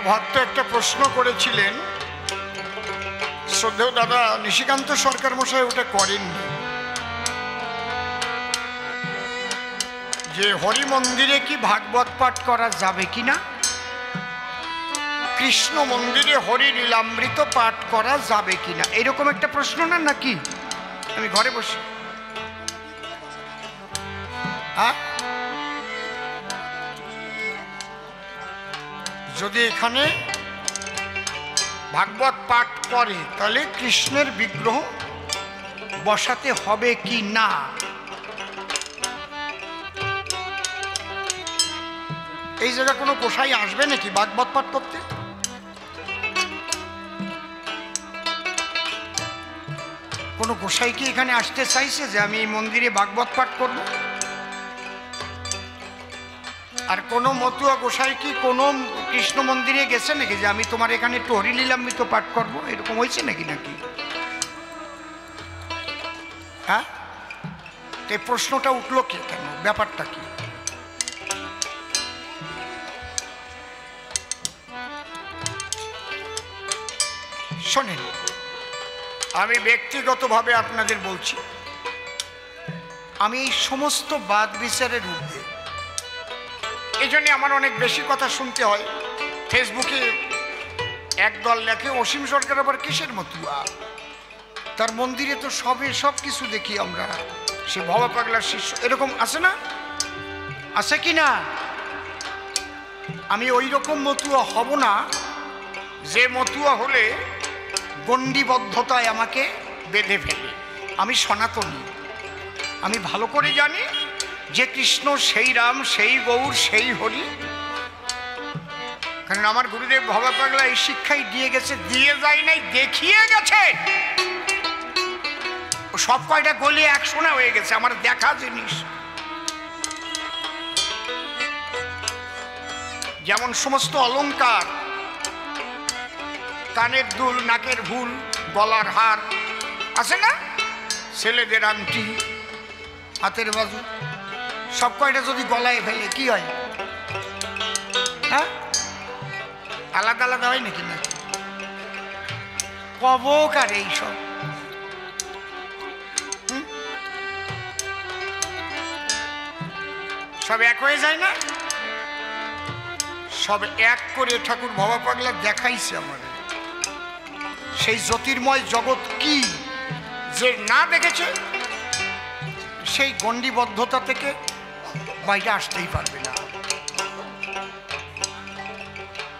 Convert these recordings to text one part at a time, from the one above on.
ভক্ত একটা প্রশ্ন করেছিলেন, শ্রদ্ধেয় দাদা নিশিকান্ত সরকার মশাই ওটা করেননি, যে হরি মন্দিরে কি ভাগবত পাঠ করা যাবে কিনা, কৃষ্ণ মন্দিরে হরি লীলামৃত পাঠ করা যাবে কিনা, এরকম একটা প্রশ্ন না নাকি? আমি ঘরে বসে যদি এখানে ভাগবত পাঠ করে তাহলে কৃষ্ণের বিগ্রহ বসাতে হবে কি না? এই জায়গায় কোনো গোসাই আসবে নাকি ভাগবত পাঠ করতে? কোনো গোসাই কি এখানে আসতে চাইছে যে আমি এই মন্দিরে ভাগবত পাঠ করব? আর কোনো মতুয়া গোসাই কি কোনো কৃষ্ণ মন্দিরে গেছে নাকি যে আমি তোমার এখানে একটু হরিলীলামৃত পাঠ করব? এরকম হয়েছে নাকি? হ্যাঁ, এই প্রশ্নটা উঠলো কে, কেন, ব্যাপারটা কি? শোনেন, আমি ব্যক্তিগতভাবে আপনাদের বলছি, আমি এই সমস্ত বাদ বিচারের ঊর্ধ্বে। এই জন্যে আমার অনেক বেশি কথা শুনতে হয়। ফেসবুকে একদল লেখে অসীম সরকার আবার কিসের মতুয়া, তার মন্দিরে তো সব কিছু দেখি আমরা, সে ভবা পাগলার শিষ্য, এরকম আছে না? আছে কি না? আমি ওই রকম মতুয়া হব না যে মতুয়া হলে গণ্ডিবদ্ধতায় আমাকে বেঁধে ফেলে। আমি সনাতনী, আমি ভালো করে জানি যে কৃষ্ণ সেই রাম, সেই গৌর, সেই হরি। কারণ আমার গুরুদেব ভবা পাগলা এই শিক্ষাই দিয়ে গেছে, দিয়ে যায় নাই, দেখিয়ে গেছে। সব কয়টা গলি একশোনা হয়ে গেছে, আমার দেখা জিনিস। যেমন সমস্ত অলংকার, কানের দুল, নাকের ভুল, গলার হার আছে না, ছেলেদের আংটি, হাতের বাজু, সব কয়টা যদি গলায় ফেলে কি হয়? হ্যাঁ, আলাদা আলাদা হয় নাকি? না, কবকার এইসব সব এক হয়ে যায় না? সব এক করে ঠাকুর ভবা পাগলা দেখাইছে আমার। সেই জ্যোতির্ময় জগৎ কি যে না দেখেছে, সেই গণ্ডিবদ্ধতা থেকে বাইরে আসতেই পারবে না।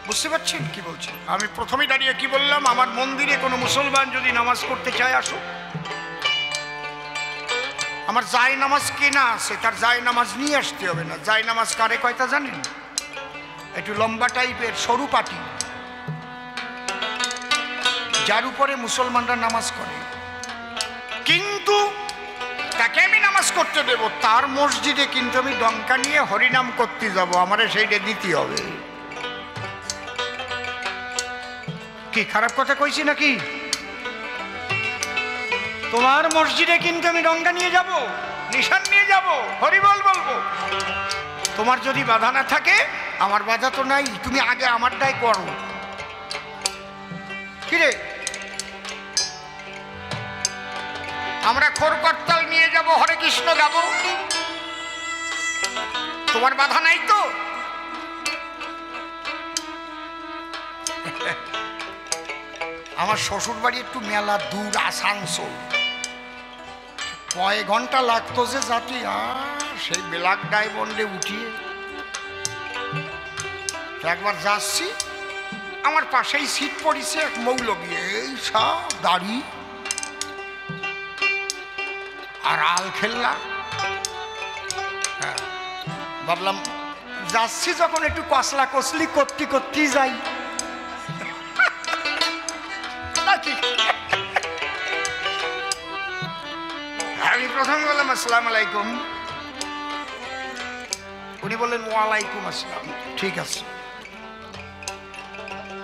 বুঝতে পারছেন কি বলছি? আমি প্রথমে দাঁড়িয়ে কি বললাম, আমার মন্দিরে কোনো মুসলমান যদি নামাজ করতে চায় আসো, আমার জায় নামাজ কেনা আছে, তার জায় নামাজ নিয়ে আসতে হবে না। জায় নামাজ কারে কয়টা জানেন? একটু লম্বা টাইপের সরু পাটি, যার উপরে মুসলমানরা নামাজ করে, কিন্তু তাকে আমি নামাজ করতে দেব, তার মসজিদে কিন্তু আমি ডঙ্কা নিয়ে হরিনাম করতে যাব, আমারে সেইটা দিতে হবে। কি খারাপ কথা কইছি নাকি? তোমার মসজিদে কিন্তু আমি ডঙ্কা নিয়ে যাব, নিশান নিয়ে যাব, হরিবল বলবো। তোমার যদি বাধা না থাকে, আমার বাধা তো নাই, তুমি আগে আমারটাই করো। কিরে, আমরা খোর করতাল নিয়ে যাব, হরে কৃষ্ণ গাবো, তোমার বাধা নাই তো? আমার শ্বশুর বাড়ি একটু মেলা দূর, আসানসোল, কয়েক ঘন্টা লাগতো যে জাতি, সেই বেলাক ডায়মন্ডে উঠিয়ে একবার যাচ্ছি, আমার পাশেই সিট পড়িছে এক মৌলবী, এই সব দাড়ি আর আল খেললা। হ্যাঁ, ভাবলাম যাচ্ছি যখন একটু কসলা কসলি করতেই যাই। আমি প্রথম বললাম আসসালাম আলাইকুম, উনি বললেন ওয়ালাইকুম আসসালাম। ঠিক আছে,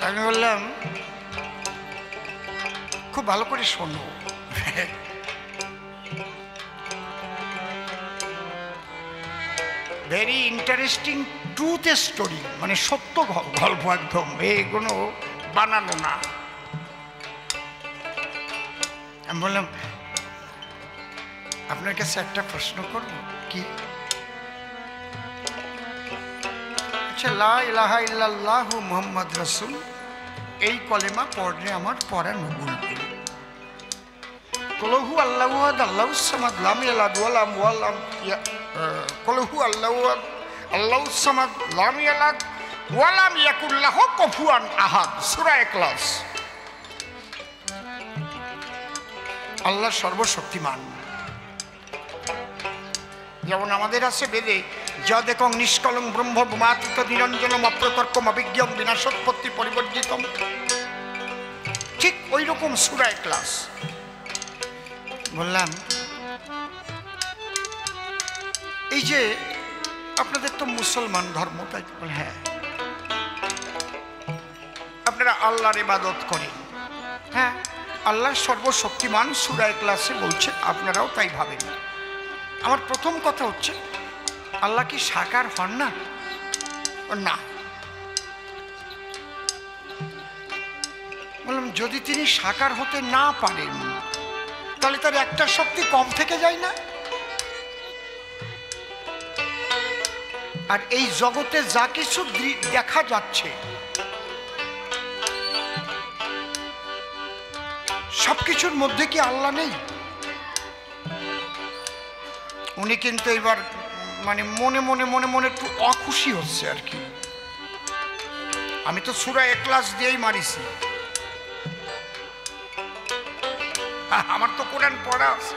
আমি বললাম খুব ভালো করে শোনো, ভেরি ইন্টারেস্টিং ট্রুথ স্টোরি, মানে সত্য গল্প, একদম এগুলো বানানো না। আমি বললাম আপনার কাছে একটা প্রশ্ন করব, কি? আচ্ছা, লা ইলাহা ইল্লাল্লাহু মুহাম্মদ রাসূল, এই কলেমা পড়লে আমার পড়া নবুল। কলহু আল্লাহু আহাদ আল্লাহুস সামাদ লাম ইয়ালিদ ওয়া লাম কলহু আল্লাহু আহাদ আল্লাহুস সামাদ লাম ইয়ালিদ ওয়া লাম ইয়াকুল লাহু কুফুয়ান আহাদ, সূরা ইখলাস। আল্লাহ সর্বশক্তিমান। যেমন আমাদের আছে বেদে যদেকং নিষ্কলং ব্রহ্ম ভূমাতীত নিরঞ্জনম অপ্রতর্কম অভিজ্ঞম বিনাশোৎপত্তি পরিবর্জিতম, ঠিক ওই রকম সূরা ইখলাস। বললাম এই যে আপনাদের তো মুসলমান ধর্ম, তাই? হ্যাঁ। আপনারা আল্লাহর ইবাদত করেন, হ্যাঁ, আল্লাহ সর্বশক্তিমান সূরা ইখলাসে বলছে, আপনারাও তাই ভাবেন। আমার প্রথম কথা হচ্ছে, আল্লাহ কি সাকার হন না? না। বললাম যদি তিনি সাকার হতে না পারেন তাহলে তার একটা শক্তি কম থেকে যায় না? আর এই জগতে যা কিছু দেখা যাচ্ছে সবকিছুর মধ্যে কি আল্লাহ নেই? উনি কিন্তু এবার মানে মনে মনে মনে মনে একটু অখুশি হচ্ছে আর কি। আমি তো সূরা ইখলাস দিয়েই মারিছি। আমার তো কোরআন পড়া আছে,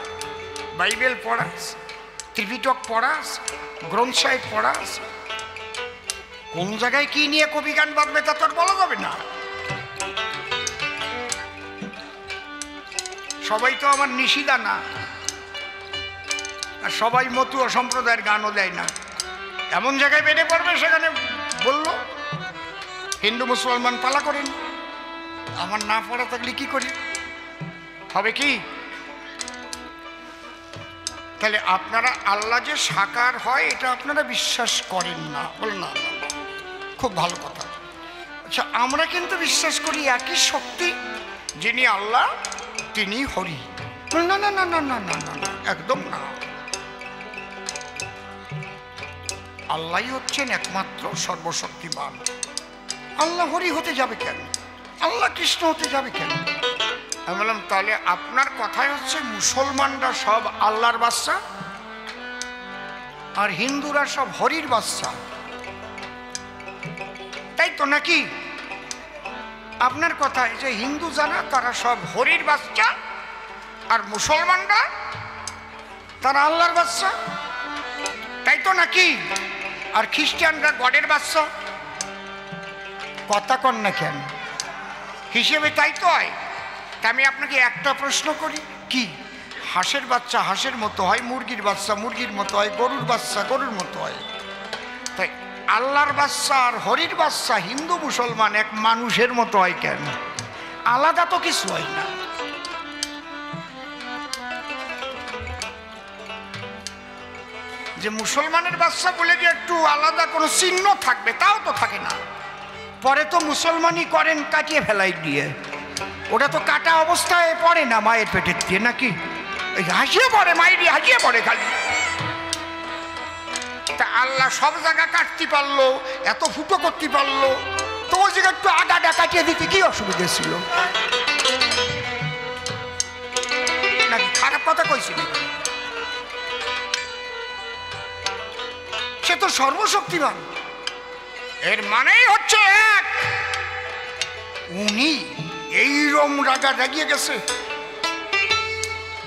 বাইবেল পড়া আছে, ত্রিপিটক পড়া আছে, গ্রন্থ সাহিব পড়া আছে। কোন জায়গায় কি নিয়ে কবি গান বাঁধবে তা তো আর বলা যাবে না। সবাই তো আমার নিশিদা না, আর সবাই মতুয়া সম্প্রদায়ের গানও দেয় না। এমন জায়গায় বেড়ে পড়বে সেখানে বললো হিন্দু মুসলমান পালা করেন, আমার না পড়া থাকলে কি করি, হবে কি? তাহলে আপনারা আল্লাহ যে সাকার হয় এটা আপনারা বিশ্বাস করেন না? বল না, খুব ভালো কথা। আচ্ছা, আমরা কিন্তু বিশ্বাস করি একই শক্তি, যিনি আল্লাহ তিনি হরি। না না না না না না না না, একদম না। আল্লাহই হচ্ছেন একমাত্র সর্বশক্তিমান। আল্লাহ হরি হতে যাবে কেন? আল্লাহ কৃষ্ণ হতে যাবে কেন? আমি বললাম তাহলে আপনার কথাই হচ্ছে মুসলমানরা সব আল্লাহর বাচ্চা আর হিন্দুরা সব হরির বাচ্চা, তাই তো নাকি? আপনার কথায় যে হিন্দু যারা তারা সব হরির বাচ্চা আর মুসলমানরা তারা আল্লাহর বাচ্চা, তাই তো নাকি? আর খ্রিস্টানরা গডের বাচ্চা। কথা কন না কেন? হিসেবে তাই তো হয়। তা আমি আপনাকে একটা প্রশ্ন করি, কি হাঁসের বাচ্চা হাঁসের মতো হয়, মুরগির বাচ্চা মুরগির মতো হয়, গরুর বাচ্চা গরুর মতো হয়? তাই আল্লাহর বাচ্চা আর হরির বাচ্চা হিন্দু মুসলমান এক মানুষের মতো হয় কেন? আলাদা তো কিছু হয় না। যে মুসলমানের বাচ্চা বলে যে একটু আলাদা কোনো চিহ্ন থাকবে, তাও তো থাকে না। পরে তো মুসলমানই করেন কাটিয়ে ফেলাই দিয়ে, ওটা তো কাটা অবস্থায় পড়ে না মায়ের পেটের দিয়ে, নাকি? হাসিয়ে পড়ে, মায়েরই হাসিয়ে পড়ে খালি। তা আল্লাহ সব জায়গা কাটতে পারলো, এত ফুটো করতে পারলো, তো ওই জায়গা একটু আগাটা কাটিয়ে দিতে কি অসুবিধা ছিল? নাকি খারাপ কথা কইছি? সে তো সর্বশক্তিমান। এর মানেই হচ্ছে এক। উনি এইরকম রাজা জাগিয়ে গেছে।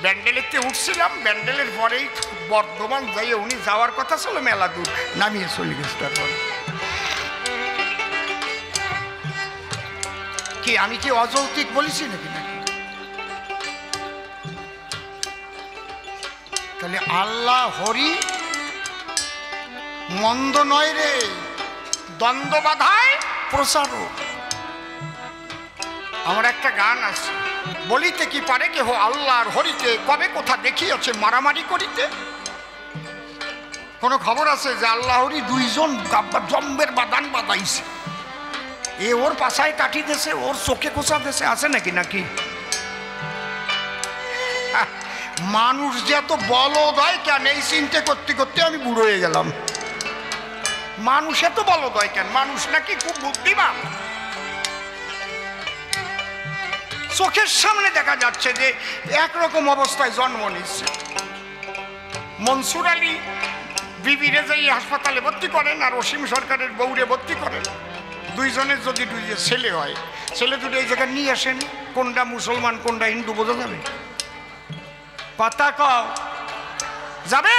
ব্যান্ডেলেতে উঠছিলাম, ব্যান্ডেলের পরেই বর্ধমান যাইয়ে উনি যাওয়ার কথা ছিল, মেলা দূর নামিয়ে চলে গেছে। তারপরে কি আমি কি অযৌক্তিক বলেছি নাকি? তাহলে আল্লাহ হরি মন্দ নয় রে, দ্বন্দ্ব বাধায় প্রচারক। আমার একটা গান আছে, বলিতে কি পারে কেহ আল্লাহর হরিতে, কবে কোথা দেখিয়াছে মারামারি করিতে। কোনো খবর আছে যে আল্লাহরই দুইজন জম্বের বাদান বাদাইছে, এ ওর পাশায় কাটি দেছে, ওর চোখে কোষা দেছে, আছে নাকি? নাকি মানুষ যে এত বলদ হয় কেন, এই চিন্তা করতে করতে আমি বুড়ো হয়ে গেলাম। মানুষ এত বলদ হয় কেন? মানুষ নাকি খুব বুদ্ধিমান। চোখের সামনে দেখা যাচ্ছে যে একরকম অবস্থায় জন্ম নিচ্ছে। মনসুর আলী বিবিরে যাই হাসপাতালে ভর্তি করেন আর অসীম সরকারের বউরে ভর্তি করেন। দুইজনের যদি দুই ছেলে হয়, ছেলে দুটো এই জায়গায় নিয়ে আসেন, কোনটা মুসলমান কোনটা হিন্দু বোঝা যাবে? কথা কও যাবে?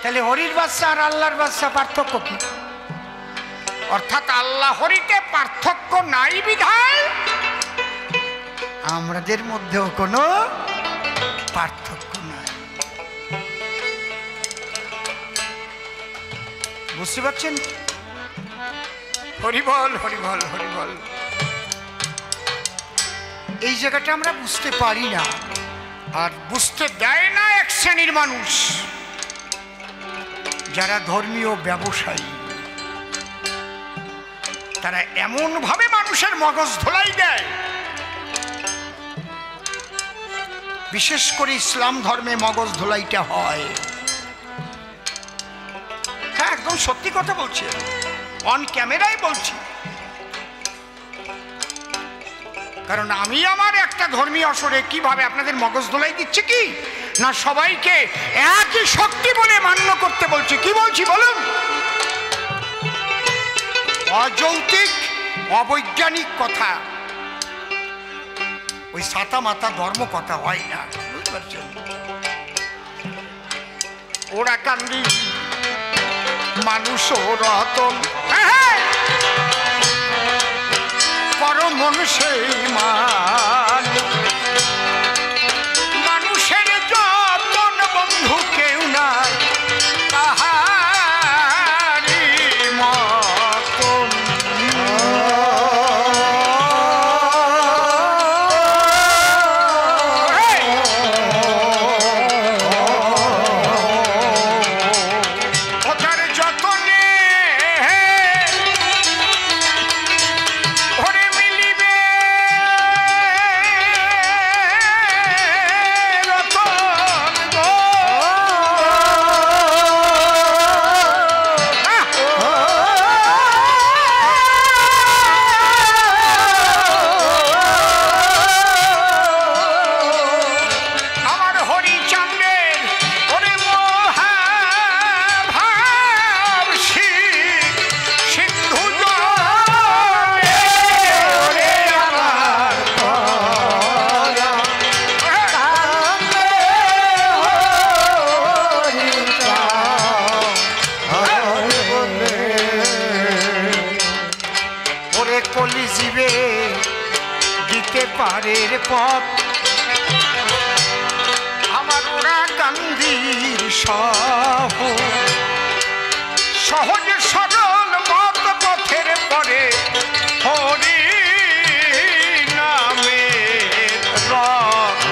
তাহলে হরির বাচ্চা আর আল্লাহর বাচ্চা পার্থক্য কি? অর্থাৎ আল্লাহ হরিতে পার্থক্য নাই বিধায় আমাদের মধ্যেও কোনো পার্থক্য নাই। বুঝতে পারছেন? হরিবল হরিবল হরিবল। এই জায়গাটা আমরা বুঝতে পারি না, আর বুঝতে দেয় না এক শ্রেণীর মানুষ, যারা ধর্মীয় ব্যবসায়ী। তারা এমন ভাবে মানুষের মগজ ধোলাই দেয়, বিশেষ করে ইসলাম ধর্মে মগজ ধোলাইটা হয়। হ্যাঁ, একদম সত্যি কথা বলছি, অন ক্যামেরায় বলছি। কারণ আমি আমার একটা ধর্মীয় আসরে কিভাবে আপনাদের মগজ ধোলাই দিচ্ছি কি না, সবাইকে একই শক্তি বলে মান্য করতে বলছি। কি বলছি বলুন? অযৌক্তিক অবৈজ্ঞানিক কথা, ওই সাতা মাতা ধর্ম কথা হয় না, বুঝতে পারছেন? ওরা কান্দি মানুষ রতন, পরমন সেই মান, মানুষের যতন বন্ধু কেউ নাই তাহারি মতন। ওটার যতনে ওরে মিলিবে রতন গো। আমার হরিচন্দ্রের ওরে মহাভাব সিন্ধু জলে ওরে আমার পরা। ওরে কলি জীবে দিতে পারে রে পথ, আমার ওরা গান্ধীর সহ সহজ সরল মত পথের পরে হরি নামের রথ।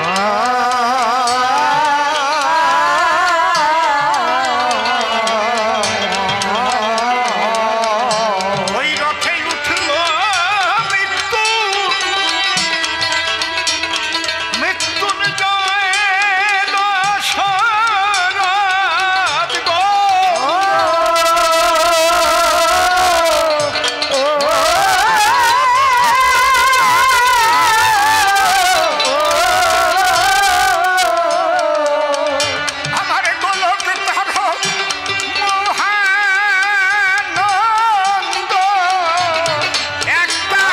ওই রথে উঠল মৃত্যু, মৃত্যুঞ্জয় দশরথ গো। আমার গোলক ধারক মহানন্দ একটা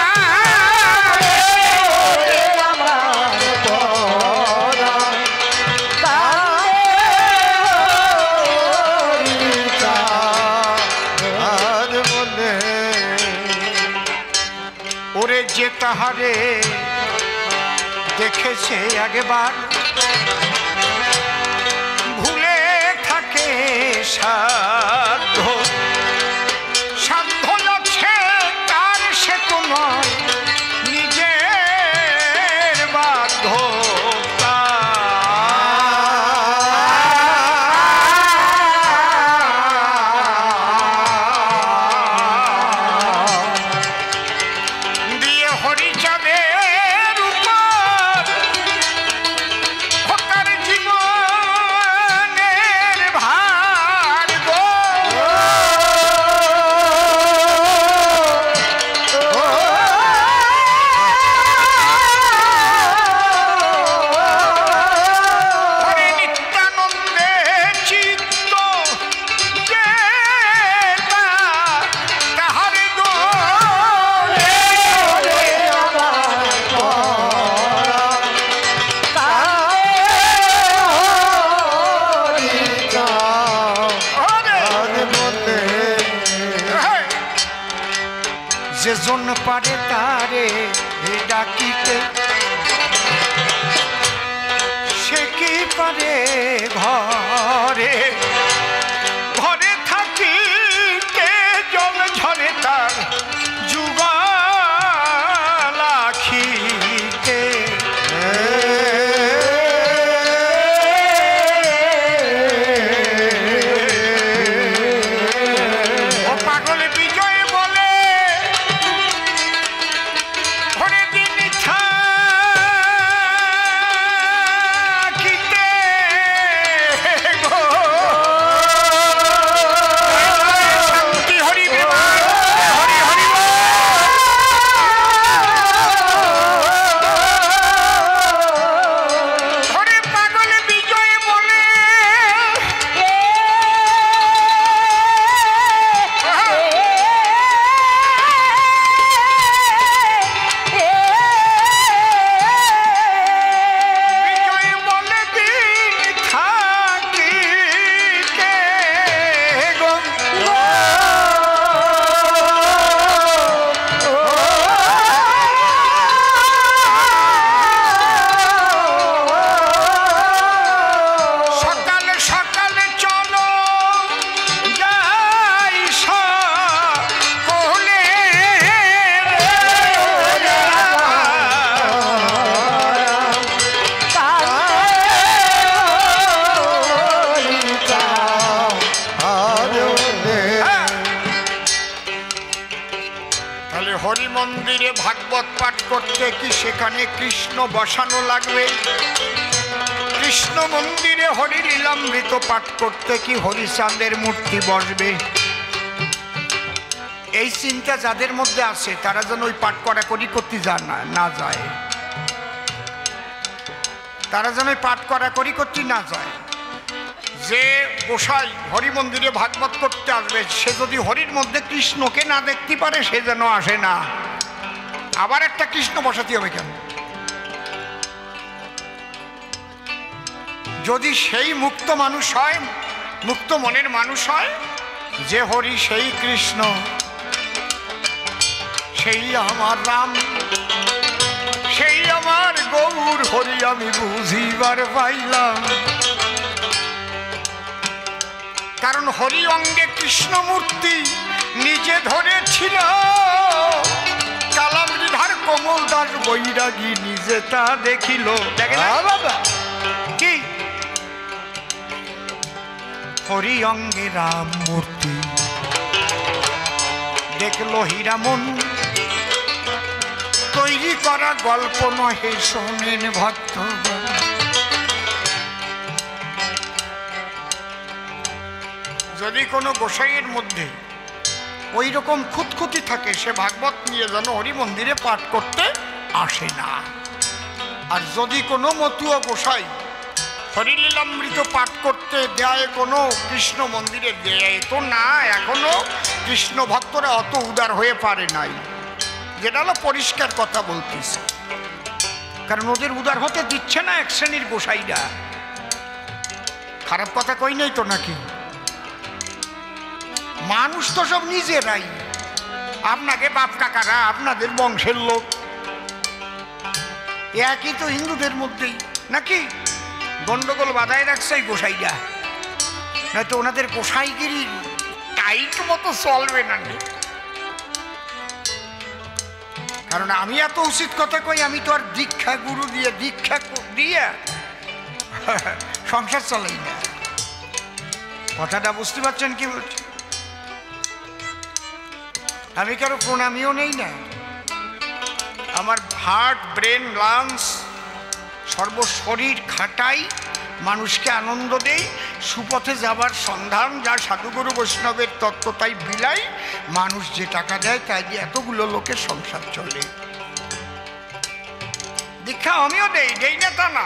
ওরে যে তাহারে দেখেছে একবার, ভুলে থাকে সাধ্য, সাধ্য যাচ্ছে তার সে তো নয় নিজের বাধ্যতা। যে জন পারে তারে ডাকিতে, সে কি পারে ঘরে ঘরে থাকিতে, জল ঝরে তার যুগল আখিতে। ও পাগল বিজয় বলে ঘরে দিন থাকিতে গো, শান্তি হরি বিমান হরি হরি ঘরে পাগল বিজয় বলে বিজয় বলে দিন থাকিতে গো, সকালে সকালে চলো যাই সকলে তাহলে হরি মন্দিরে ভাগবত পাঠ করতে কি সেখানে কৃষ্ণ বসানো লাগবে? কৃষ্ণ মন্দিরে হরি লীলামৃত পাঠ করতে কি হরিচাঁদের মূর্তি বসবে? এই চিন্তা যাদের মধ্যে আছে তারা যেন ওই পাঠ কড়াকড়ি করতে না যায়, তারা যেন ওই পাঠ কড়াকড়ি করতে না যায়। যে গোসাই হরি মন্দিরে ভাগবত করতে আসবে সে যদি হরির মধ্যে কৃষ্ণকে না দেখতে পারে সে যেন আসে না। আবার একটা কৃষ্ণ বসাতে হবে কেন? যদি সেই মুক্ত মানুষ হয়, মুক্ত মনের মানুষ হয়, যে হরি সেই কৃষ্ণ, সেই আমার রাম, সেই আমার গৌর হরি আমি বুঝিবার পাইলাম। কারণ হরি অঙ্গে কৃষ্ণ মূর্তি নিজে ধরেছিল, কালামৃধার কোমল দাস বৈরাগী নিজে তা দেখিল। দেখেন বাবা কি হরি অঙ্গে রাম মূর্তি দেখলো হীরামন, তৈরি করা গল্প নহে শোনেন ভক্তগণ। যদি কোনো গোসাইয়ের মধ্যে ওই রকম খুঁতখুঁতি থাকে সে ভাগবত নিয়ে যেন হরি মন্দিরে পাঠ করতে আসে না। আর যদি কোনো মতুয়া গোসাই হরিলীলামৃত পাঠ করতে দেয় কোনো কৃষ্ণ মন্দিরে দেয় তো না, এখনো কৃষ্ণ ভক্তরা অত উদার হয়ে পারে নাই, যেটা হলো পরিষ্কার কথা বলতেছে। কারণ ওদের উদার হতে দিচ্ছে না এক শ্রেণীর গোসাইরা। খারাপ কথা কই নাই তো নাকি? মানুষ তো সব নিজেরাই, আপনাকে বাপ কাকারা আপনাদের বংশের লোক, একই তো হিন্দুদের মধ্যেই নাকি গন্ডগোল বাধায় রাখছে গোসাইরা, নয়তো ওনাদের গোসাইগিরি টাইট মতো চলবে না। কারণ আমি এত উচিত কথা কই, আমি তো আর দীক্ষা গুরু দিয়ে দীক্ষা দিয়ে সংসার চালাই না। কথাটা বুঝতে পারছেন কি বলছি? আমি কারো প্রণামীও নেই না, আমার হার্ট ব্রেন লাংস সর্বশরীর খাটাই, মানুষকে আনন্দ দেই, সুপথে যাবার সন্ধান, যা সাধুগুরু বৈষ্ণবের তত্ত্ব তাই বিলাই, মানুষ যে টাকা দেয় তাই দিয়ে এতগুলো লোকের সংসার চলে। দীক্ষা আমিও দেই না তা না,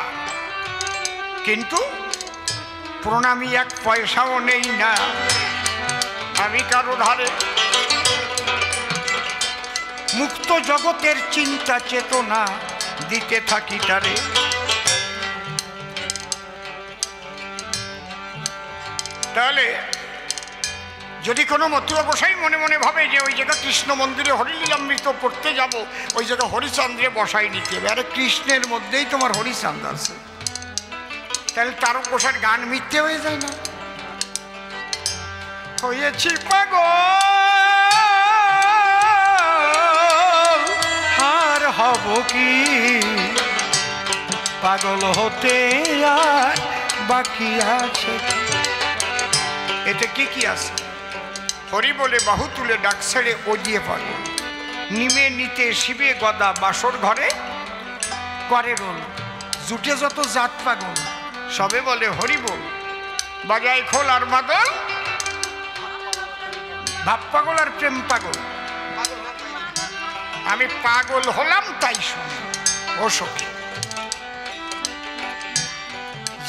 কিন্তু প্রণামী এক পয়সাও নেই না আমি কারো ধারে। মুক্ত জগতের চিন্তা চেতনা দিতে থাকি তারে। তাহলে যদি কোনো মতুয়া গোসাই মনে মনে ভাবে যে ওই জায়গা কৃষ্ণ মন্দিরে হরিলীলামৃত পড়তে যাব, ওই জায়গা হরিচন্দ্রে বসাই নিতে হবে। আরে কৃষ্ণের মধ্যেই তোমার হরিচন্দ্র আছে, তাহলে তারক গোসাইয়ের গান মিথ্যে হয়ে যায় না? হয়েছি পাগল আর হব কি, পাগল হতে আর বাকি আছে। এতে কি কি আছে? হরি বলে বাহু তুলে ডাক ছেড়ে ও দিয়ে পাগল, নিমে নিতে শিবে গদা বাসর ঘরে করে রোল, জুটে যত জাত পাগল সবে বলে হরি বল, বাজায় খোল আর মাদল, ভাব পাগল আর প্রেম পাগল। আমি পাগল হলাম তাই শুনি ও সখী।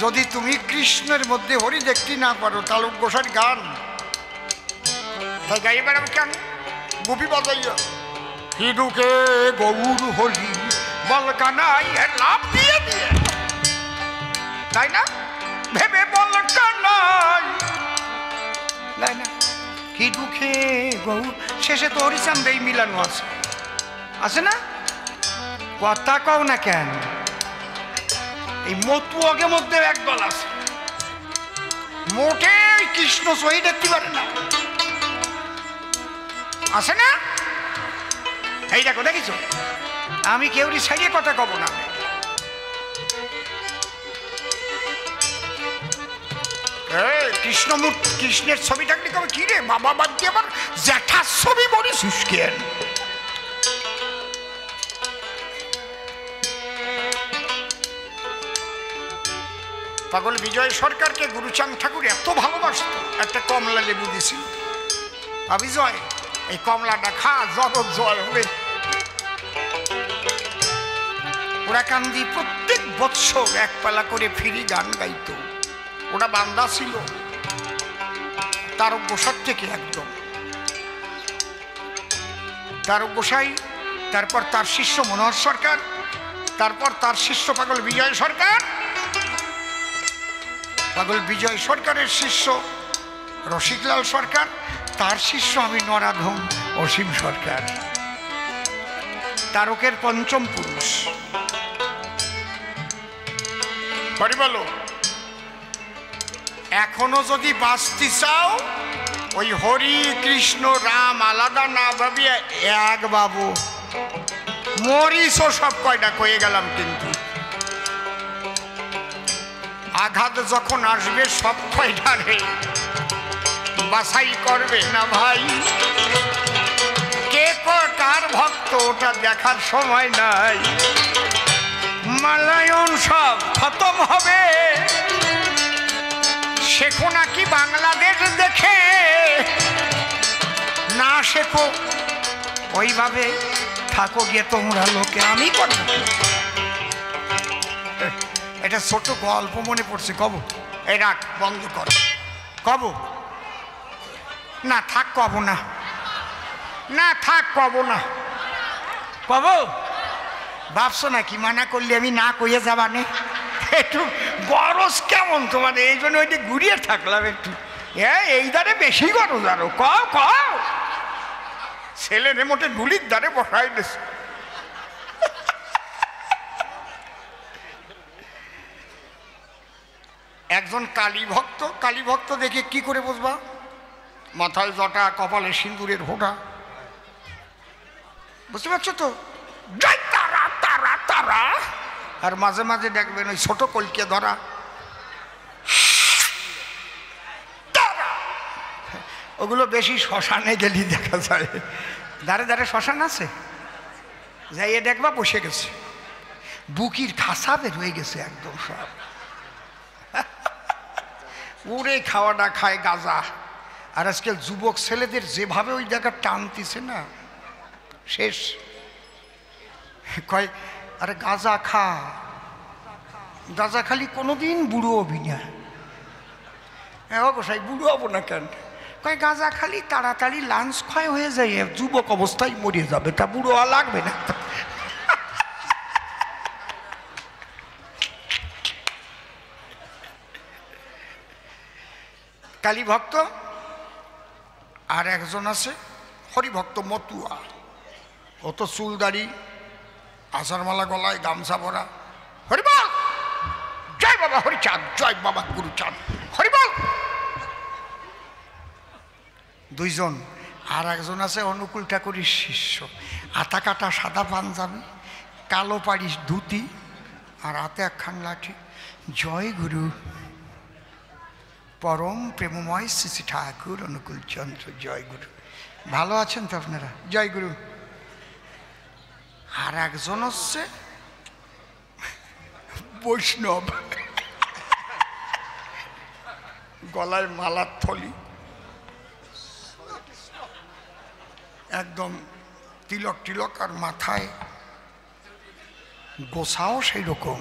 যদি তুমি কৃষ্ণের মধ্যে হরি দেখতে না পারো, তালুক গোসার গান তাই গাই বেড়াবে কেন? গুপি বাজাইয়া হিডুকে গৌর হলি বল কানাই লাভ দিয়ে দিয়ে, তাই না? ভেবে বল কানাই, তাই না? কি দুঃখে গৌর, শেষে তো হরিচান্দেই মিলানো আছে, আছে না? কথা কও না কেন? এই মতুয়াকে মধ্যে একদল আছে, মোটে কৃষ্ণ সহি দেখতে পারে না, আছে না? এই দেখো, দেখিছো? আমি কেউরি সাইডে কথা কব না। কৃষ্ণের ছবি থাকলে কবে কি রে বাবা বাদ দিয়ে আবার জ্যাঠার ছবি বলিস কেন? পাগল বিজয় সরকারকে গুরুচাঁদ ঠাকুর এত ভালোবাসত, একটা কমলা লেবু দিয়েছিল। বিজয়, এই কমলাটা খা, জগৎ জয় হবে। ওরা কান্দি প্রত্যেক বৎসর এক পালা করে ফিরি গান গাইত। ওরা বান্দা ছিল তারক গোসাই থেকে একদম। তারক গোসাই, তারপর তার শিষ্য মনোহর সরকার, তারপর তার শিষ্য পাগল বিজয় সরকার, পাগল বিজয় সরকারের শিষ্য রসিকলাল সরকার, তার শিষ্য আমি নরাধম অসীম সরকার, তারকের পঞ্চম পুরুষ। হরি বলো, এখনো যদি বাঁচতে চাও ওই হরি কৃষ্ণ রাম আলাদা না ভাবিয়া এক বাবু মরিস ও সব কয়টা কয়ে গেলাম। কিন্তু আঘাত যখন আসবে সব কয়টারে বাছাই করবে না ভাই, কে কার ভক্ত ওটা দেখার সময় নাই। মালায়ন সব খতম হবে, শেখো নাকি বাংলাদেশ দেখে, না শেখো ওইভাবে থাকো গিয়ে তোমরা লোকে। আমি করব, এটা ছোট গল্প মনে পড়ছে, কব? এই রাখ, বন্ধ কর, কব না? থাক, কব না, না থাক, কব না, কব? ভাবছো নাকি মানা করলে আমি না কইয়ে যাবা নে? একটু গরজ কেমন তোমার, এই জন্য ওইটা ঘুরিয়ে থাকলাম একটু। এই ধারে বেশি গরজ, আরো কও কও, ছেলের মোটে গুলির ধারে বসাই দিছে। একজন কালী ভক্ত দেখে কি করে বুঝবা? মাথায় জটা, কপালে সিঁদুরের ফোঁটা, বুঝতে পারছো তো? তারা তারা তারা, আর মাঝে মাঝে দেখবেন ওই ছোট কলকে ধরা, ওগুলো বেশি শ্মশানে গেলি দেখা যায়। ধারে ধারে শ্মশান আছে, যাইয়ে দেখবা বসে গেছে, বুকির খাসা বের হয়ে গেছে একদম সব, উড়ে খাওয়াটা খায় গাঁজা। আর আজকাল যুবক ছেলেদের যেভাবে ওই জায়গা টানতেছে না, শেষ। কয় আরে গাঁজা খা, গাঁজা খালি কোনোদিন বুড়ো হবি না। হ্যাঁ গোসাই, বুড়ো হবো না কেন? কয় গাঁজা খালি তাড়াতাড়ি লাঞ্চ ক্ষয় হয়ে যায়, যুবক অবস্থায় মরে যাবে, তা বুড়ো হওয়া লাগবে না। কালী ভক্ত আর একজন আছে হরিভক্ত মতুয়া, ও তো চুলদাড়ি, আষাঢ়মালা গলায়, গামছা পরা, হরিবল, জয় বাবা হরিচাঁদ, জয় বাবা গুরুচাঁদ, হরিবল। দুইজন। আর একজন আছে অনুকূল ঠাকুরের শিষ্য, আতা কাটা সাদা পাঞ্জাবি, কালো পাড়ি ধুতি, আর হাতে একখান লাঠি। জয় গুরু, পরম প্রেমময় শ্রী শ্রী ঠাকুর অনুকূল চন্দ্র, জয় গুরু। ভালো আছেন তো আপনারা? জয় গুরু। আর একজন হচ্ছে বৈষ্ণব, গলায় মালার থলি, একদম তিলক টিলক, আর মাথায় গোছাও সেই রকম,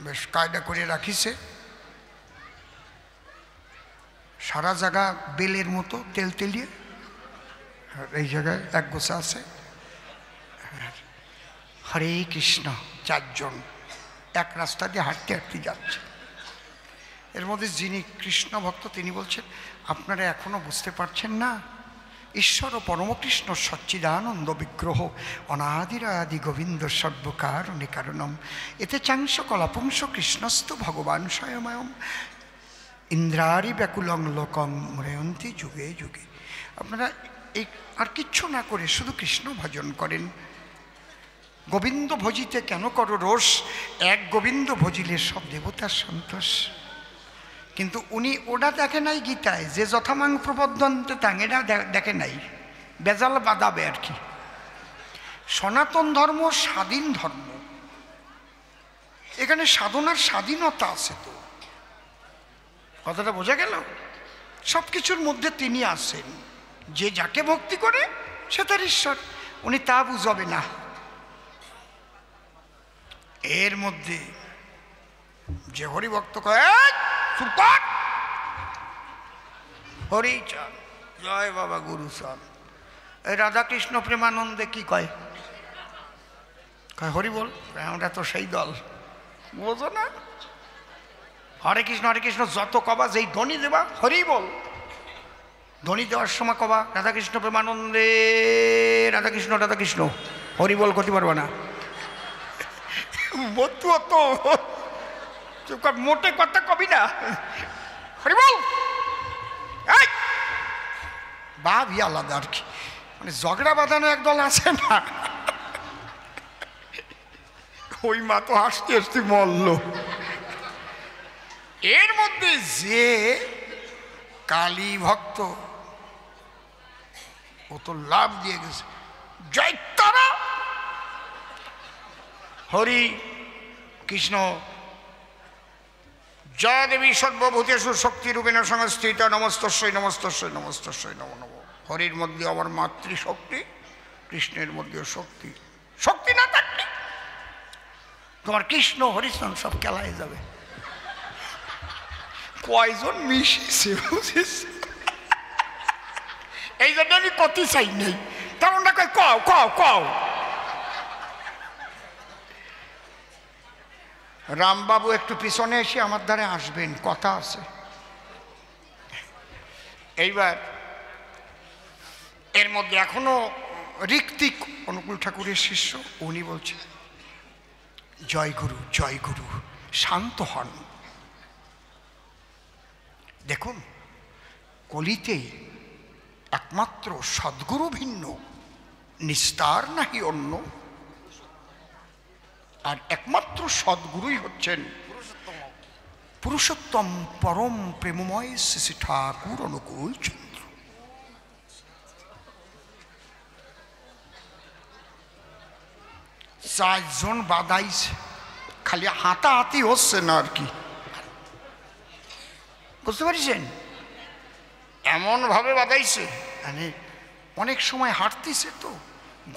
বেশ কায়দা করে রাখিছে। সারা জায়গা বেলের মতো তেল তেলিয়ে, এই জায়গায় এক গোছা আছে। হরে কৃষ্ণ। চারজন এক রাস্তা দিয়ে হাঁটতে হাঁটতে যাচ্ছে। এর মধ্যে যিনি কৃষ্ণ ভক্ত তিনি বলছেন, আপনারা এখনো বুঝতে পারছেন না, ঈশ্বর ও পরমকৃষ্ণ সচ্চিদানন্দ বিগ্রহ অনাদিরাদি গোবিন্দ সর্বকারণে কারণম এতে চাংশ কলাপুংস কৃষ্ণস্থ ভগবান স্বয়ময়ম ইন্দ্রারি ব্যাকুলং লোকং মরয়ন্তী যুগে যুগে। আপনারা এই আর কিচ্ছু না করে শুধু কৃষ্ণ ভজন করেন। গোবিন্দ ভজিতে কেন করো রোষ, এক গোবিন্দ ভজিলে সব দেবতার সন্তোষ। কিন্তু উনি ওটা দেখে নাই গীতায়, যে যথামাং প্রবদ্ধন্তে তাং, এটা দেখে নাই, বেজাল বাদাবে আর কি। সনাতন ধর্ম স্বাধীন ধর্ম, এখানে সাধনার স্বাধীনতা আছে। তো কথাটা বোঝা গেল? সব কিছুর মধ্যে তিনি আছেন, যে যাকে ভক্তি করে সে তার ঈশ্বর, উনি তা বুঝাবে না। এর মধ্যে যে হরিভক্ত কয় হরিচাঁদ, জয় বাবা গুরু চাঁদ, এই রাধাকৃষ্ণ প্রেমানন্দে কি কয়? কয় হরি বল। আমরা তো সেই দল, বোঝো না? হরে কৃষ্ণ যত কবা, যেই ধ্বনি দেবা হরি বল। ধ্বনি দেওয়ার সময় কবা রাধাকৃষ্ণ প্রেমানন্দে, রাধাকৃষ্ণ রাধাকৃষ্ণ, হরি বল করতে পারবা না। মোটে কথা কবি না, হরি বল। ভাবই আলাদা আর কি, মানে ঝগড়া বাঁধানো একদল আছে না, ওই মা তো হাসতে হাসতে মরল। এর মধ্যে যে কালী ভক্ত, ও তো লাভ দিয়ে গেছে, জয় তারা হরি কৃষ্ণ, জয় দেবী সর্বভূতেষু শক্তিরূপেণ সংস্থিত, নমস্তস্যৈ নমস্তস্যৈ নমস্তস্যৈ নমো নমঃ। হরির মধ্যে আমার মাতৃশক্তি, কৃষ্ণের মধ্যে শক্তি। শক্তি না থাকলে তোমার কৃষ্ণ হরিচন সব খেলায় যাবে। কয়জন মিশিয়েছে বুঝিস, এই জন্য আমি কত চাই নেই, কারণ না কয় কও কও কও। রামবাবু একটু পিছনে এসে আমার দ্বারে আসবেন, কথা আছে। এইবার এর মধ্যে এখনো ঋত্বিক অনুকূল ঠাকুরের শিষ্য, উনি বলছেন জয় গুরু জয় গুরু, শান্ত হন। দেখুন, কলিতে একমাত্র সদ্গুরু ভিন্ন, নিস্তার নাহি অন্য। আর একমাত্র সদ্গুরুই হচ্ছেন পুরুষোত্তম পরম প্রেমময় শ্রী শ্রী ঠাকুর অনুকূল চন্দ্র। চারজন বাদাইছে, খালি হাতাহাতি হচ্ছে না আর কি, বুঝতে পারছেন? এমন ভাবে বাদাইছে, মানে অনেক সময় হাঁটতেছে তো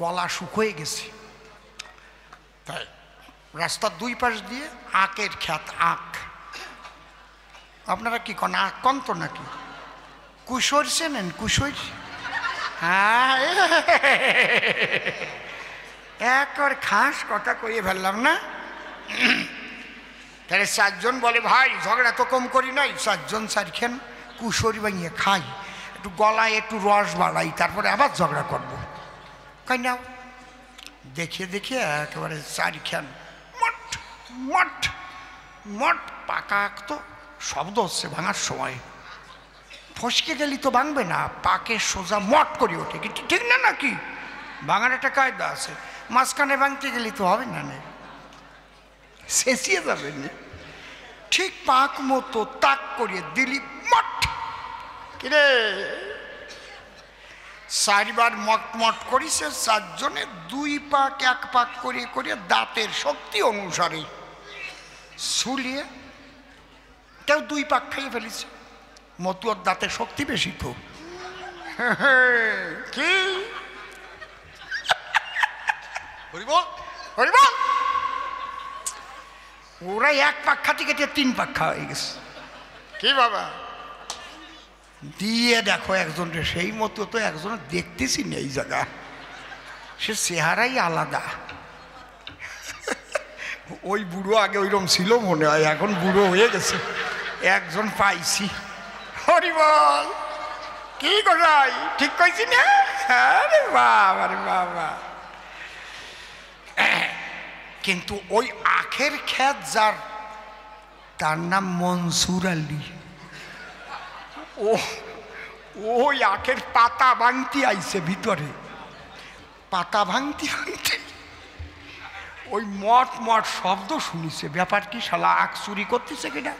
গলা শুকিয়ে গেছে, তাই রাস্তার দুই পাশ দিয়ে আখের খ্যাত, আখ। আপনারা কি কন, আখ কন তো নাকি? কুশোর চেনেন? কুশোর? হ্যাঁ, একবার খাস কথা কইয়ে ফেললাম না। তাহলে চারজন বলে ভাই ঝগড়া তো কম করি নাই, চারজন চারখান কুশোরি বানিয়ে খাই, একটু গলায় একটু রস বাড়াই, তারপরে আবার ঝগড়া করবো। কই নাও। দেখিয়ে দেখিয়ে একেবারে চারিখান মট মট মট, পাকা তো শব্দ হচ্ছে ভাঙার সময়। ফসকে গেলি তো ভাঙবে না, পাকে সোজা মট করে ওঠে, কিন্তু ঠিক না নাকি? ভাঙার একটা কায়দা আছে, মাঝখানে ভাঙতে গেলি তো হবে না, শেষিয়ে যাবে না। ঠিক পাক মতো তাক করিয়ে দিলি মট, কিরে 4 বার মট মট করিছে। 4 জনে 2 পাক 1 পাক করিয়ে করিয়ে দাঁতের শক্তি অনুসারে ছুলিয়ে কেউ 2 পাক খাইয়ে ফেলেছে। মতুয়ার দাঁতের শক্তি বেশি তো, কি ওরা 1 পাক খাতে খেতে 3 পাক খাওয়া হয়ে গেছে। কি বাবা দিয়ে দেখো একজনকে, সেই মতো তো একজন দেখতেছি না এই জায়গা, সে চেহারাই আলাদা। ওই বুড়ো আগে ওইরকম ছিল মনে হয়, এখন বুড়ো হয়ে গেছে। একজন পাইছি, হরি বল, কি করাই ঠিক কইছি না? আরে বাবা রে বাবা। কিন্তু ওই আখের ক্ষেত যার, তার নাম মনসুর আলী। ওই আখের পাতা ভাঙতি আইছে ভিতরে, পাতা ভাঙতি ভাঙতে ওই মট মট শব্দ শুনিছে। ব্যাপার কি, শালা আখ চুরি করতেছে কিনা?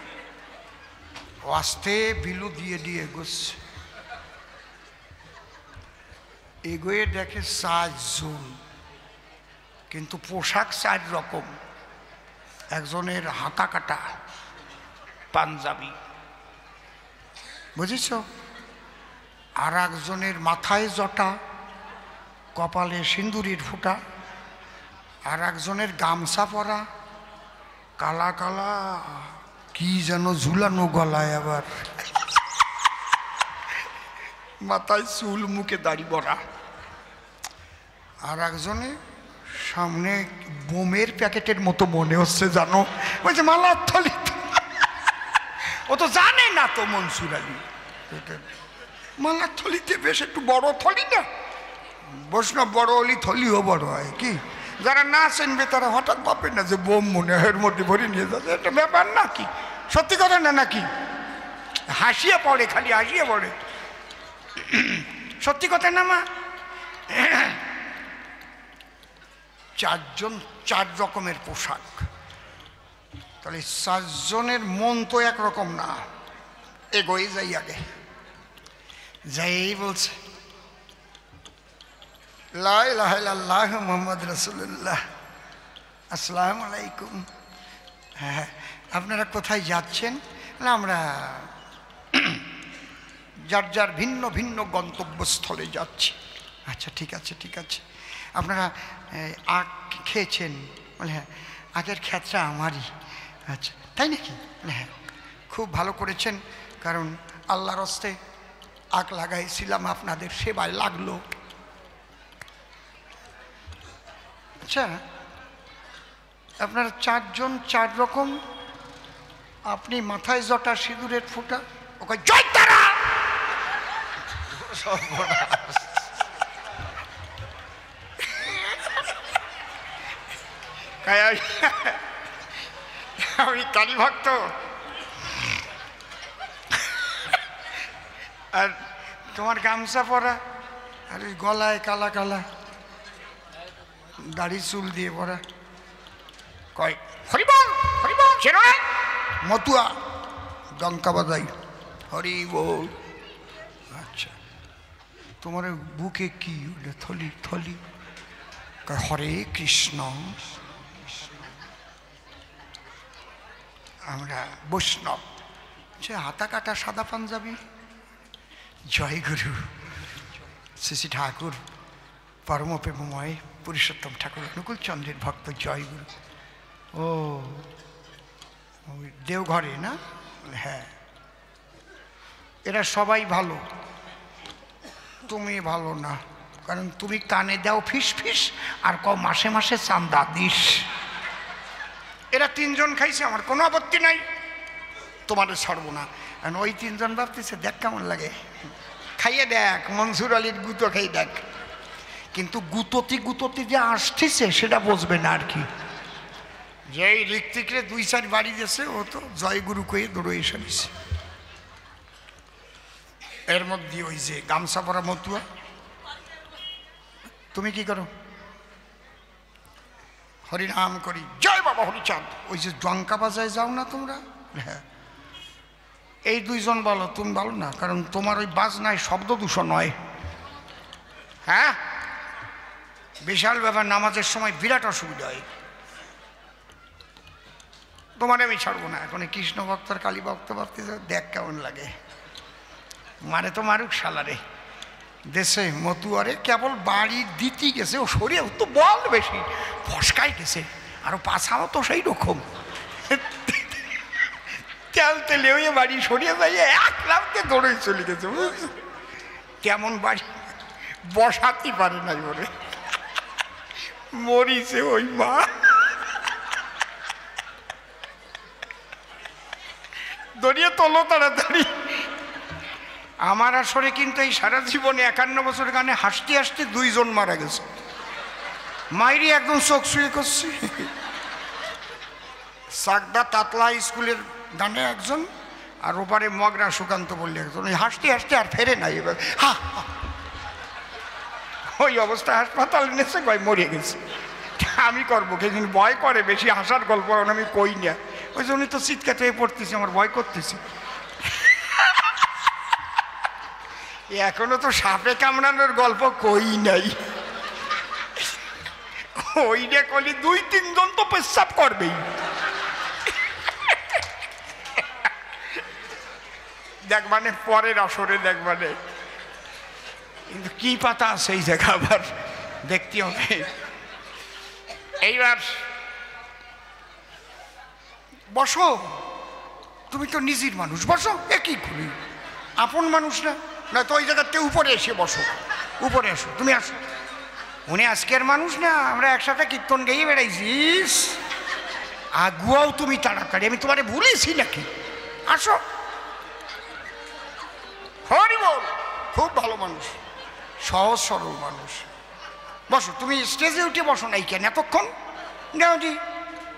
আস্তে বিলু দিয়ে দিয়ে এগোচ্ছে, এগোয়ে দেখে 4 জন, কিন্তু পোশাক 4 রকম। একজনের হাতা কাটা পাঞ্জাবি, বুঝেছ? আর একজনের মাথায় জটা, কপালে সিন্দুরের ফোঁটা, আর একজনের গামছা পরা, কালা কালা কি যেন ঝুলানো গলায়, আবার মাথায় চুল, মুখে দাড়ি ভরা। আর একজনে সামনে বোমের প্যাকেটের মতো মনে হচ্ছে, জানো, বলছে মালার থলি। ও তো জানে না তো মনসুর আলী, মালার থলিতে বেশ একটু বড় থলি না, বৈষ্ণব বড় হলি থলিও বড় হয়। কি যারা না চিনবে তারা হঠাৎ ভাববে না যে বোম মনে হয় এর মধ্যে ভরে নিয়ে যাচ্ছে, একটা ব্যাপার নাকি? সত্যি কথা না নাকি? হাসিয়ে পড়ে, খালি হাসিয়ে পড়ে, সত্যি কথা না মা? 4 জন 4 রকমের পোশাক, তাহলে 4 জনের মন তো একরকম না। এগোই যাই, আগে যাই বলছে লা ইলাহা ইল্লাল্লাহ মুহাম্মদ রাসূলুল্লাহ, আসসালামু আলাইকুম। হ্যাঁ, আপনারা কোথায় যাচ্ছেন? না, আমরা যার যার ভিন্ন ভিন্ন গন্তব্যস্থলে যাচ্ছি। আচ্ছা ঠিক আছে ঠিক আছে। আপনারা আখ খেয়েছেন? বলে হ্যাঁ, আখের ক্ষেতটা আমারই। আচ্ছা তাই নাকি? হ্যাঁ, খুব ভালো করেছেন, কারণ আল্লাহর হস্তে আখ লাগাইছিলাম, আপনাদের সেবায় লাগলো। আচ্ছা, আপনারা 4 জন 4 রকম, আপনি মাথায় জটা, সিঁদুরের ফোঁটা, ওকে জয় তারা। আমি কালী ভক্ত, আর তোমার গামছা পরা, আর ওই গলায় কালা কালা দাড়ি চুল দিয়ে পরা। কয় হরিবল হরিবল, চেনো না? মতুয়া ডঙ্কা বাজাই, হরি বল। আচ্ছা, তোমার বুকে কি থলি? থলি হরে কৃষ্ণ। আমরা বৈষ্ণব। সে হাতা কাটা সাদা পাঞ্জাবি, জয় গুরু শ্রী শ্রী ঠাকুর পরম প্রেমময় পুরুষোত্তম ঠাকুর অনুকূল চন্দ্রের ভক্ত, জয় গুরু। ও দেওঘরে না? হ্যাঁ, এরা সবাই ভালো, তুমি ভালো না, কারণ তুমি কানে দাও ফিস ফিস আর মাসে মাসে চান্দা দিস। এরা 3 জন খাইছে, আমার কোনো আপত্তি নাই, তোমাদের ছাড়বো না। কারণ ওই 3 জন ভাবতেছে দেখ কেমন লাগে, খাইয়ে দেখ, মনসুর আলীর গুঁতো খাইয়ে দেখ। কিন্তু গুঁতোতে যে আসতেছে সেটা বুঝবে না আর কি। যেই ঋত্বিকরে 2-4 বাড়ি দিয়েছে, ও তো জয়গুরু কয়ে দৌড়ে এসে দিছে। এর মধ্যে ওই যে গামছা পরা মতুয়া, তুমি কি করো? হরিনাম করি, জয় বাবা হরিচাঁদ। ওই যে ডঙ্কা বাজায় যাও না তোমরা? হ্যাঁ, এই 2 জন বলো, তুমি বলো না, কারণ তোমার ওই বাজনায় শব্দ দূষণ হয়। হ্যাঁ, বিশাল ব্যাপার, নামাজের সময় বিরাট অসুবিধা হয়। তোমার আমি ছাড়বো না। এখন কৃষ্ণ ভক্ত আর কালী ভক্ত ভাবতে দেখ কেমন লাগে। মারে তো মারুক শালারে, দেশে মতুয়ারে কেবল বাড়ি দিতে গেছে, ও সরিয়ে তো বল বেশি ফসকাই গেছে, আরো পাছাও তো সেই রকম তেল তেলে ওই বাড়ি সরিয়ে যাইয়ে 1 লাফতে দৌড়ে চলে গেছে। কেমন বাড়ি বসাতে পারে নাই, ওরে মরিছে ওই মা। দড়িয়ে তোলো তাড়াতাড়ি। আমার আসরে কিন্তু এই সারা জীবনে 51 বছর গানে হাসতে হাসতে 2 জন মারা গেছে। মাইরি একদম চোখ শুয়ে করছে। সাকদা তাতলা স্কুলের গানে একজন, আর ওপারে মগরা সুকান্ত বললে একজন। ওই হাসতে হাসতে আর ফেরে নাই, এবার হা ওই অবস্থা হাসপাতাল এনেছে, কয় মরে গেছে। আমি করবো কিন্তু ভয় করে বেশি, হাসার গল্প আমি কই না, ওই জন্যই তো চিৎকাতে পড়তেছি, আমার ভয় করতেছি। এখনো তো সাপে কামড়ানোর গল্প কই নাই। ওইটা কলি 2-3 জন তো পেশাব করবেই। দেখবানে পরের আসরে দেখবানে, কিন্তু কি পাতা আছে এই জায়গা আবার দেখতে হবে। এইবার বসো, তুমি তো নিজের মানুষ, বসো। একই করি, আপন মানুষ না, না তো ওই জায়গাতে উপরে এসে বসো, উপরে আসো, তুমি আসো। উনি আজকের মানুষ না, আমরা একসাথে কীর্তন গেয়ে বেড়াইছিস, আগুয়াও তুমি তাড়াতাড়ি, আমি তোমারে ভুলেছি নাকি? আসো। হরি বল, খুব ভালো মানুষ, সহজ সরল মানুষ। বসো, তুমি স্টেজে উঠে বসো নাই কেন এতক্ষণ? জি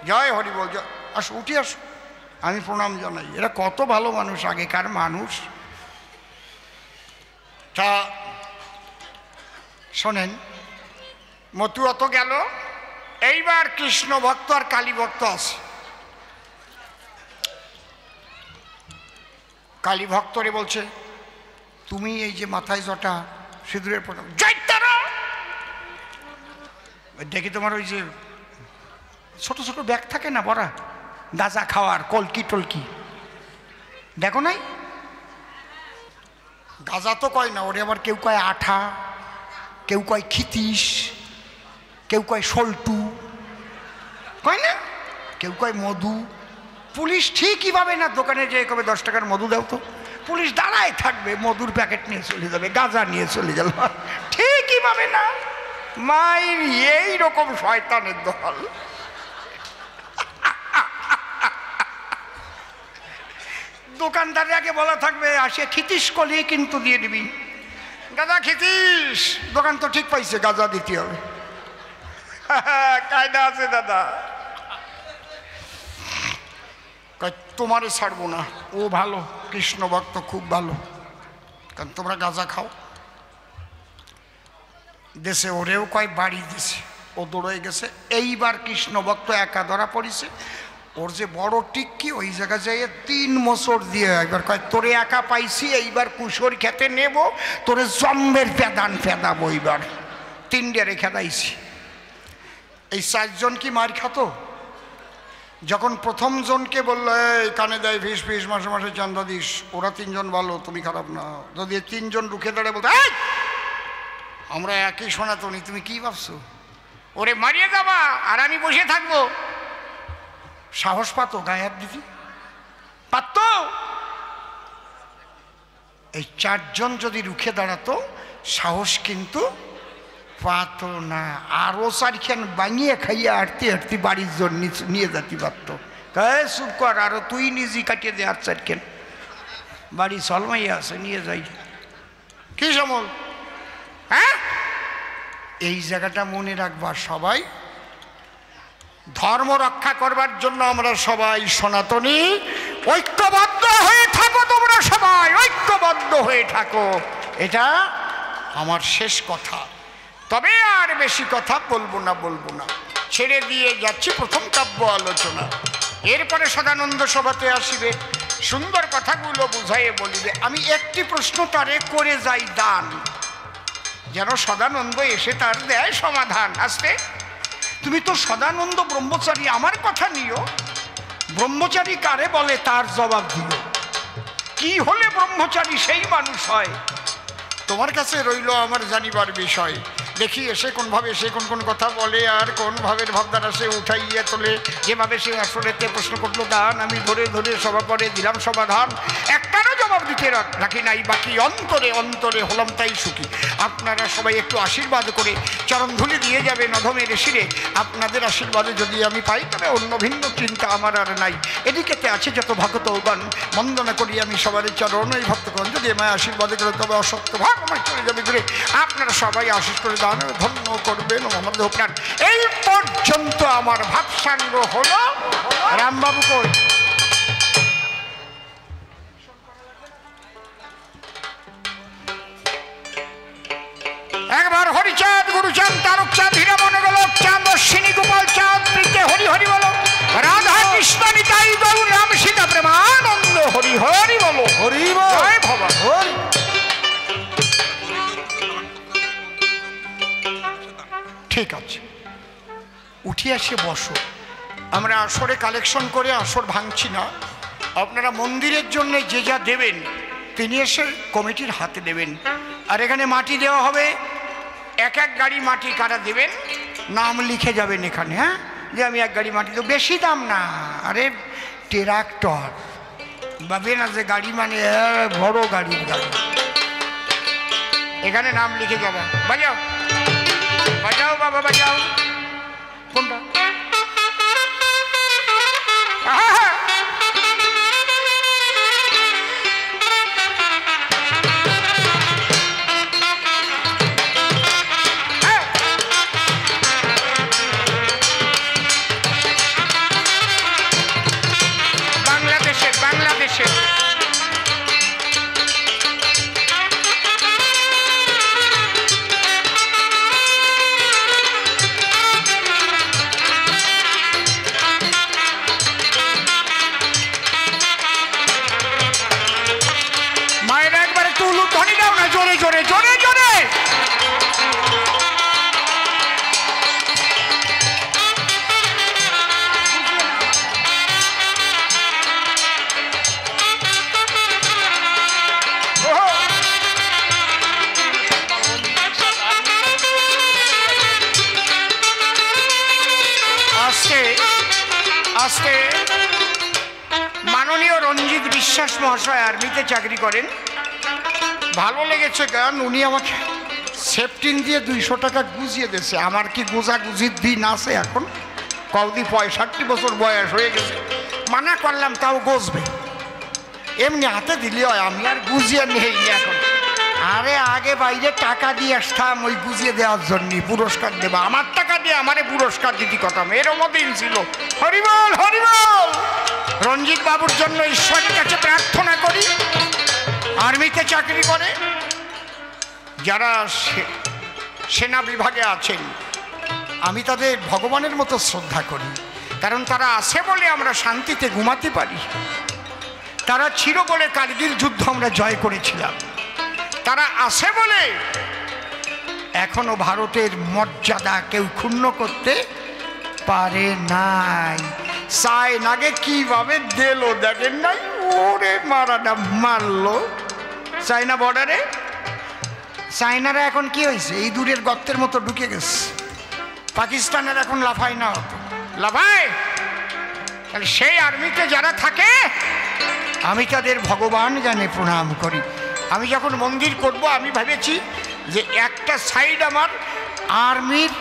জয় হরি বল, আসো, উঠে আসো, আমি প্রণাম জানাই। এরা কত ভালো মানুষ, আগেকার মানুষ। তা শোনেন, মতুয়া তো গেল, এইবার কৃষ্ণ ভক্ত আর কালী ভক্ত আছে। কালী ভক্তরে বলছে, তুমি এই যে মাথায় জটা সিঁদুরের প্রণাম, দেখি তোমার ওই যে ছোট ছোট ব্যাগ থাকে না বড়া, গাঁজা খাওয়ার, কলকি টলকি, দেখো নাই? গাঁজা তো কয় না, ওরে আবার কেউ কয় আঠা, কেউ কয় খিতিস, কেউ কয় সল্টু, কয় না, কেউ কয় মধু। পুলিশ ঠিকই পাবে না, দোকানে যে কবে 10 টাকার মধু দাও তো, পুলিশ দাঁড়ায় থাকবে, মধুর প্যাকেট নিয়ে চলে যাবে, গাঁজা নিয়ে চলে গেল, ঠিকই পাবে না। মায়ের এই রকম শয়তানের দল। দোকানদারের আগে বলা থাকবে, আসে খিতিস কলি কিন্তু দিয়ে দিবি, গাঁজা খিতিস, দোকান তো ঠিক পাইছে, গাঁজা দিতে হবে। কায়দা আছে দাদা, তোমারে ছাড়বো না, ও ভালো, কৃষ্ণ ভক্ত খুব ভালো, কারণ তোমরা গাঁজা খাও। দেশে ওরেও কয় বাড়ি দিছে, ও দৌড়ে গেছে। এইবার কৃষ্ণ ভক্ত একা ধরা পড়েছে, ওর যে বড় টিক্কি, ওই জায়গায় যাইয়ে 3 মোচড় দিয়ে একবার কয়, তোরে একা পাইছি, এইবার কুশোর খেতে নেব, তোরে জম্বের ফেদান ফেদাবো, এইবার 3 খেদাইছি। এই 4 জন কি মার খাতো? যখন প্রথম জনকে বললো, এই কানে দেয় ফিস ফিস, মাসে মাসে চান্দা দিস, ওরা 3 জন ভালো, তুমি খারাপ না। যদি 3 জন রুখে দাঁড়িয়ে বলতো, আমরা একই সনাতনী, তুমি কি ভাবছো? ওরে মারিয়ে যাবা আর আমি বসে থাকবো, সাহস পাতো গায়ে হাত দিতি? পারত? এই 4 জন যদি রুখে দাঁড়াতো, সাহস কিন্তু পাতো না। আরো 4 খান বানিয়ে খাইয়ে হাঁটতে হাঁটতে বাড়ির জন্য নিয়ে যেতে পারত। চুপ কর, আরো তুই নিজে কাটিয়ে দে, আর 4 খান বাড়ি সলমাই আছে, নিয়ে যাই। কি শ্যামল? হ্যাঁ, এই জায়গাটা মনে রাখবা সবাই। ধর্ম রক্ষা করবার জন্য আমরা সবাই সনাতনী, ঐক্যবদ্ধ হয়ে থাকো। তোমরা সবাই ঐক্যবদ্ধ হয়ে থাকো, এটা আমার শেষ কথা। তবে আর বেশি কথা বলবো না, ছেড়ে দিয়ে যাচ্ছি প্রথম কাব্য আলোচনা। এরপরে সদানন্দ সভাতে আসিবে, সুন্দর কথাগুলো বুঝাইয়ে বলিবে। আমি একটি প্রশ্ন তারে করে যাই দান, যেন সদানন্দ এসে তার দেয় সমাধান। আসতে, তুমি তো সদানন্দ ব্রহ্মচারী, আমার কথা নিও। ব্রহ্মচারী কারে বলে তার জবাব দিও। কি হলে ব্রহ্মচারী সেই মানুষ হয়? তোমার কাছে রইল আমার জানিবার বিষয়। দেখি এসে কোনভাবে সে কোন কথা বলে আর কোন ভাবের ভাবধারা সে উঠাইয়া তোলে। যেভাবে সে আসলেতে প্রশ্ন করলো দান, আমি ধরে ধরে সভা পরে দিলাম সমাধান। একটারও জবাব দিতে রাখি নাই বাকি, অন্তরে অন্তরে হলাম তাই সুখী। আপনারা সবাই একটু আশীর্বাদ করে চরণধুলি দিয়ে যাবেন অধমের শিরে। আপনাদের আশীর্বাদে যদি আমি পাই, তবে অন্য ভিন্ন চিন্তা আমার আর নাই। এদিকেতে আছে যত ভক্ত গান, বন্দনা করি আমি সবার চরণ। এই ভক্তগণ যদি আমায় আশীর্বাদ করে, তবে অসত্য ভাগ আমার চলে যাবে ঘুরে। আপনারা সবাই আশীষ করে দান, ধন্য করবেন আমার প্রাণ। এই পর্যন্ত আমার ভাবসাঙ্গ হলো। রামবাবু কই? একবার হরিচাঁদ, গুরুচাঁদ, তারকচাঁদ, হীরামন গোলক চাঁদ, অশ্বিনী গোপাল চাঁদ, প্রীতে হরি হরি বলো। রাধা কৃষ্ণ নিতাই গৌর রাম সীতা প্রেমানন্দ হরি হরি বলো। হরি জয় ভগবান। হরি। ঠিক আছে, উঠে আসে বসো। আমরা আসরে কালেকশন করে আসর ভাঙছি না। আপনারা মন্দিরের জন্য যে যা দেবেন তিনি এসে কমিটির হাতে দেবেন। আর এখানে মাটি দেওয়া হবে, এক এক গাড়ি মাটি কারা দেবেন নাম লিখে যাবেন এখানে। হ্যাঁ, যে আমি এক গাড়ি মাটি দেবো, বেশি দাম না। আরে ট্রাক্টর ভাবে না যে গাড়ি মানে বড় গাড়ির গাড়ি। এখানে নাম লিখে যাবেন। বাজাও বাজাও বাবা বাজাও। কোনটা? বাংলাদেশের মায়ের একবার একটু উলুধ্বনি দাও না, জোরে জোরে জোরে জোরে। আজকে মাননীয় রঞ্জিত বিশ্বাস মহাশয় আর্মিতে চাকরি করেন। ভালো লেগেছে গান। উনি আমাকে সেফটিন দিয়ে 200 টাকা গুজিয়ে দিয়েছে। আমার কি গোজাগুজির দিন আছে এখন? কৌদি 65 বছর বয়স হয়ে গেছে। মানা করলাম তাও গজবে, এমনি হাতে দিলে হয়। আমি আর গুজিয়ে নেই এখন। আরে আগে বাইরে টাকা দিয়ে আসতাম ওই গুজিয়ে দেওয়ার জন্য, পুরস্কার দেবা। আমার টাকা দিয়ে আমারে পুরস্কার দিতে কথা এরও দিন ছিল। হরিবল হরিবল। রঞ্জিত বাবুর জন্য ঈশ্বরের কাছে প্রার্থনা করি। আর্মিতে চাকরি করে, যারা সেনা বিভাগে আছেন আমি তাদের ভগবানের মতো শ্রদ্ধা করি। কারণ তারা আছে বলে আমরা শান্তিতে ঘুমাতে পারি। তারা ছিল বলে কার্গিল যুদ্ধ আমরা জয় করেছিলাম। তারা আছে বলে এখনো ভারতের মর্যাদা কেউ ক্ষুণ্ণ করতে পারে নাই। চায়নাকে কিভাবে দিল দেখেন নাই? ওরে মারাটা মারলো চায়না বর্ডারে। চায়নারা এখন কি হয়েছে? এই দূরের গর্তের মতো ঢুকে গেছে। পাকিস্তানের এখন লাফায় না, হতো লাফায়। তাহলে সেই আর্মিতে যারা থাকে আমি তাদের ভগবান জানে প্রণাম করি। আমি যখন মন্দির করব আমি ভেবেছি যে একটা সাইড আমার আর্মির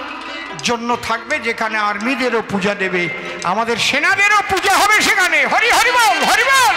জন্য থাকবে, যেখানে আর্মিদেরও পূজা দেবে, আমাদের সেনাদেরও পূজা হবে সেখানে। হরি হরি বল হরি বল।